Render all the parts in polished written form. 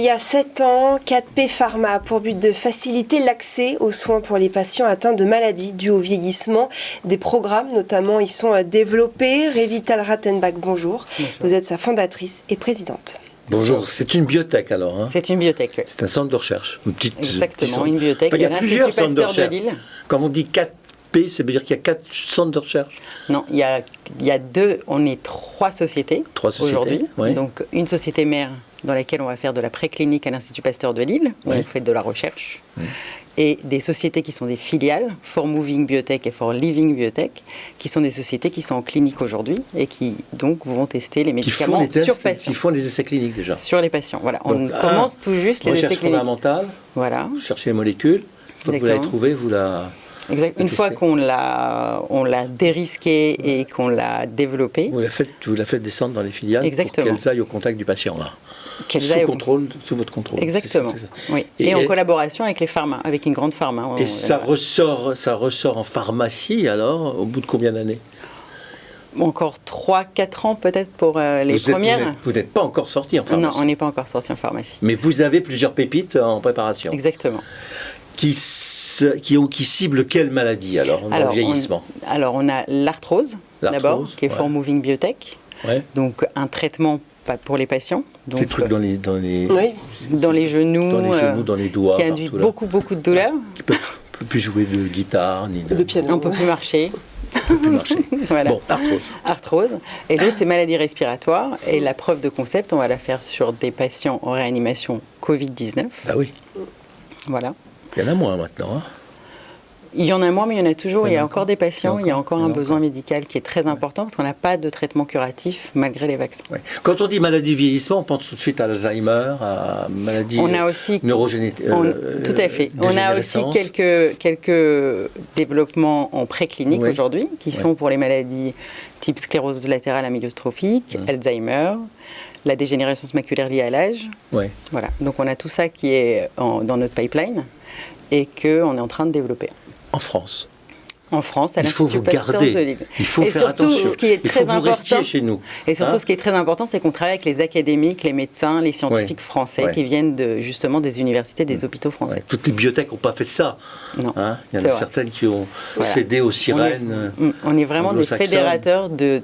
y a 7 ans, 4P Pharma a pour but de faciliter l'accès aux soins pour les patients atteints de maladies dues au vieillissement. Des programmes notamment y sont développés. Revital Rattenbach, bonjour. Vous êtes sa fondatrice et présidente. Bonjour, c'est une biotech alors hein. C'est une biotech, oui. C'est un centre de recherche. Exactement, une biotech. Enfin, il y a plusieurs centres de recherche. De Lille. Quand on dit 4P, ça veut dire qu'il y a 4 centres de recherche? Non, il y a deux, on est 3 sociétés, aujourd'hui. Oui. Donc une société mère dans laquelle on va faire de la préclinique à l'Institut Pasteur de Lille, où on fait de la recherche. Et des sociétés qui sont des filiales, For Moving Biotech et For Living Biotech, qui sont des sociétés qui sont en clinique aujourd'hui et qui donc vont tester les médicaments sur patients. Qui font des essais cliniques déjà. Sur les patients, voilà. Donc, on commence tout juste les essais cliniques. Recherche fondamentale, voilà. Vous cherchez les molécules, une fois que vous l'avez trouvée, vous la... Exact. Une fois qu'on l'a dérisquée et qu'on l'a développée. Vous la faites descendre dans les filiales. Exactement. Pour qu'elles aillent au contact du patient là. Sous votre contrôle. Exactement. C'est ça. Oui. Et en collaboration avec les pharma, avec une grande pharma. Et ça ressort en pharmacie alors, au bout de combien d'années? Encore 3-4 ans peut-être pour les premières. Vous n'êtes pas encore sorti en pharmacie? Non, on n'est pas encore sorti en pharmacie. Mais vous avez plusieurs pépites en préparation. Exactement. Qui cible quelle maladie alors, dans le vieillissement? Alors on a l'arthrose d'abord, qui est For Moving Biotech. Donc un traitement pour les patients. Donc, ces trucs dans les genoux, dans les doigts, qui induit beaucoup de douleur. Qui ne peut plus jouer de guitare ni de piano. On ne peut plus marcher. Voilà. Bon, arthrose. Et l'autre, c'est maladie respiratoire. Et la preuve de concept, on va la faire sur des patients en réanimation Covid-19. Ah oui. Voilà. Il y en a moins maintenant. Hein. Il y en a moins, mais il y en a toujours. Il y a encore des patients, il y a encore un besoin médical qui est très important parce qu'on n'a pas de traitement curatif malgré les vaccins. Ouais. Quand on dit maladie vieillissement, on pense tout de suite à Alzheimer, à maladie neurogénétique. Tout à fait. On a aussi quelques développements en préclinique aujourd'hui qui sont pour les maladies type sclérose latérale amyotrophique, Alzheimer, la dégénérescence maculaire liée à l'âge. Voilà. Donc on a tout ça qui est dans notre pipeline et qu'on est en train de développer. En France. En France, à l'Institut Pasteur de Lille. Il faut faire attention. Ce qui est très important, vous restiez chez nous. Et surtout, ce qui est très important, c'est qu'on travaille avec les académiques, les médecins, les scientifiques français qui viennent justement des universités, des hôpitaux français. Toutes les biotech n'ont pas fait ça. Non. Il y en a certaines qui ont cédé aux sirènes. On est vraiment des fédérateurs de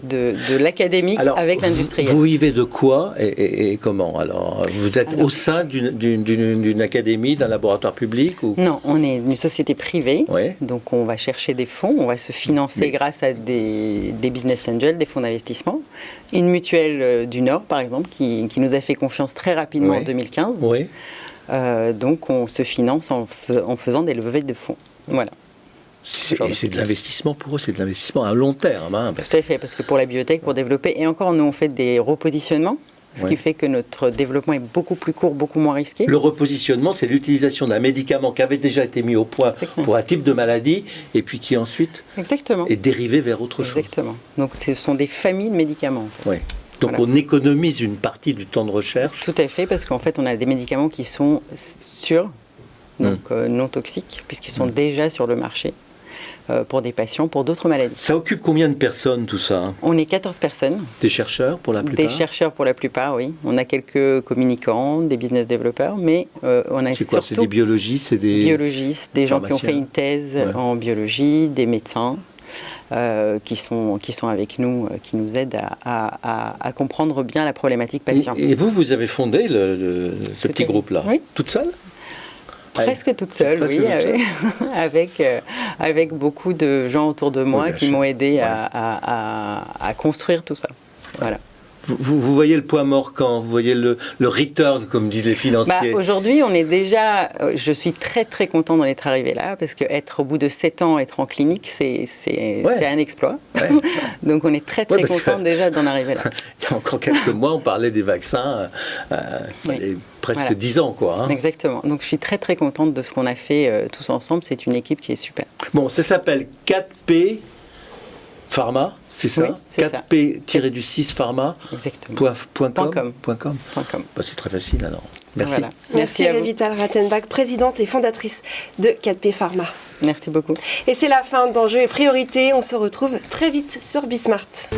l'académique avec l'industriel. Vous vivez de quoi et comment alors? Vous êtes au sein d'une académie, d'un laboratoire public ou... Non, on est une société privée. Donc on va chercher des fonds, on va se financer grâce à des business angels, des fonds d'investissement. Une mutuelle du Nord, par exemple, qui nous a fait confiance très rapidement en 2015. Donc on se finance en faisant des levées de fonds. Voilà. Et c'est de l'investissement pour eux, c'est de l'investissement à long terme. Tout à fait, parce que pour la biotech, pour développer, et encore nous on fait des repositionnements. Ce qui fait que notre développement est beaucoup plus court, beaucoup moins risqué. Le repositionnement, c'est l'utilisation d'un médicament qui avait déjà été mis au point pour un type de maladie et puis qui ensuite est dérivé vers autre chose. Exactement. Donc ce sont des familles de médicaments. En fait. Donc on économise une partie du temps de recherche. Tout à fait, parce qu'en fait on a des médicaments qui sont sûrs, donc non toxiques, puisqu'ils sont déjà sur le marché. Pour des patients, pour d'autres maladies. Ça occupe combien de personnes tout ça? On est 14 personnes. Des chercheurs pour la plupart? Des chercheurs pour la plupart, oui. On a quelques communicants, des business développeurs, mais on a surtout... C'est des biologistes? Biologistes, des gens qui ont fait une thèse en biologie, des médecins qui sont avec nous, qui nous aident à comprendre bien la problématique patient. Et vous avez fondé ce petit groupe-là, toute seule? Presque toute seule, avec beaucoup de gens autour de moi qui m'ont aidé à construire tout ça. Voilà. Vous voyez le point mort quand? Vous voyez le return, comme disent les financiers? Aujourd'hui, je suis très très contente d'en être arrivée là, parce qu'au bout de 7 ans, être en clinique, c'est un exploit. Donc on est très très contente déjà d'en arriver là. Il y a encore quelques mois, on parlait des vaccins, presque 10 ans quoi. Exactement. Donc je suis très très contente de ce qu'on a fait tous ensemble. C'est une équipe qui est super. Bon, ça s'appelle 4P Pharma. C'est ça, 4P-6 pharma.com. C'est très facile alors. Merci. Voilà. Merci Revital Rattenbach, présidente et fondatrice de 4P Pharma. Merci beaucoup. Et c'est la fin d'Enjeux et Priorités. On se retrouve très vite sur Bismart.